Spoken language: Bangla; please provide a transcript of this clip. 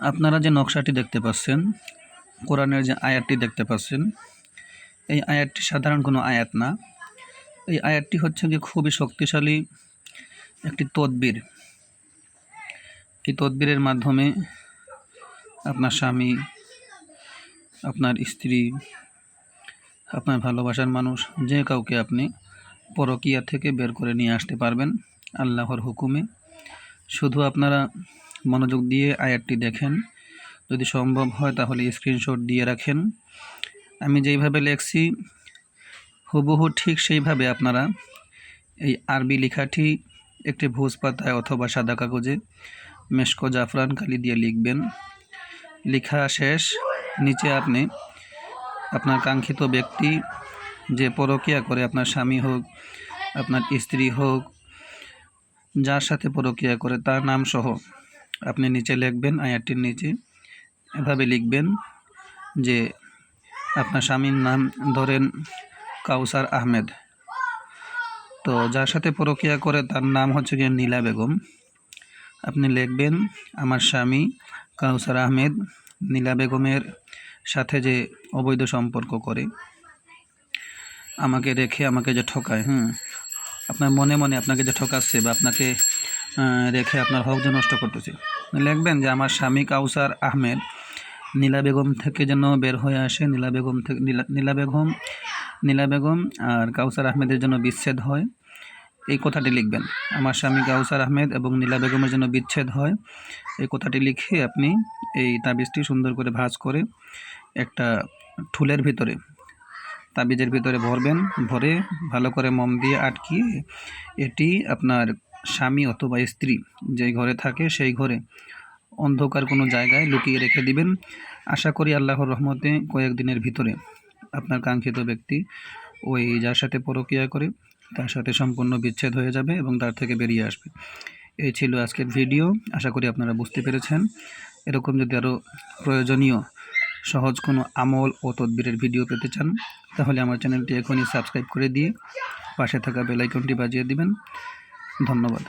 আপনারা যে নকশাটি দেখতে পাচ্ছেন, কোরআনের যে আয়াতটি দেখতে পাচ্ছেন, এই আয়াতটি সাধারণ কোনো আয়াত না। এই আয়াতটি হচ্ছে যে খুবই শক্তিশালী একটি তদবির। এই তদবিরের মাধ্যমে আপনার স্বামী, আপনার স্ত্রী, আপনার ভালোবাসার মানুষ যে কাউকে আপনি পরকীয়া থেকে বের করে নিয়ে আসতে পারবেন আল্লাহর হুকুমে। শুধু আপনারা মনোযোগ দিয়ে আয়াতটি দেখেন, যদি সম্ভব হয় তাহলে স্ক্রিনশট দিয়ে রাখেন। আমি যেইভাবে লেখছি হুবহু ঠিক সেইভাবে আপনারা এই আরবি লেখাটি একটি ভোজ পাতায় অথবা সাদা কাগজে মেশক জাফরান কালি দিয়ে লিখবেন। লেখা শেষ, নিচে আপনি আপনার কাঙ্ক্ষিত ব্যক্তি যে পরকীয়া করে, আপনার স্বামী হোক, আপনার স্ত্রী হোক, যার সাথে পরকীয়া করে তার নাম সহ আপনি নিচে লিখবেন। আয়াতটির নিচে এভাবে লিখবেন যে আপনার স্বামীর নাম ধরেন কাউসার আহমেদ, তো যার সাথে পরকীয়া করে তার নাম হচ্ছে গিয়ে নীলা বেগম। আপনি লিখবেন আমার স্বামী কাউসার আহমেদ নীলা বেগমের সাথে যে অবৈধ সম্পর্ক করে, আমাকে রেখে আমাকে যে ঠকায়, আপনার মনে মনে আপনাকে যে ঠকাচ্ছে বা আপনাকে রেখে আপনার হক যে নষ্ট করতেছে, লিখবেন যে আমার স্বামী কাউসার আহমেদ নীলা বেগম থেকে যেন বের হয়ে আসে, নীলা বেগম আর কাউসার আহমেদের জন্য বিচ্ছেদ হয়, এই কথাটি লিখবেন। আমার স্বামী কাউসার আহমেদ এবং নীলা বেগমের জন্য বিচ্ছেদ হয়, এই কথাটি লিখে আপনি এই তাবিজটি সুন্দর করে ভাঁজ করে একটা ঠুলের ভিতরে, তাবিজের ভিতরে ভরবেন। ভরে ভালো করে মোম দিয়ে আটকিয়ে এটি আপনার স্বামী অথবা স্ত্রী যেই ঘরে থাকে সেই ঘরে অন্ধকার কোনো জায়গায় লুকিয়ে রেখে দিবেন। আশা করি আল্লাহর রহমতে কয়েকদিনের ভিতরে আপনার কাঙ্ক্ষিত ব্যক্তি ওই যার সাথে পরকীয়া করে তার সাথে সম্পূর্ণ বিচ্ছেদ হয়ে যাবে এবং তার থেকে বেরিয়ে আসবে। এই ছিল আজকের ভিডিও, আশা করি আপনারা বুঝতে পেরেছেন। এরকম যদি আরও প্রয়োজনীয় সহজ কোনো আমল ও তদবিরের ভিডিও পেতে চান তাহলে আমার চ্যানেলটি এখনই সাবস্ক্রাইব করে দিয়ে পাশে থাকা বেল আইকনটি বাজিয়ে দিবেন। ধন্যবাদ।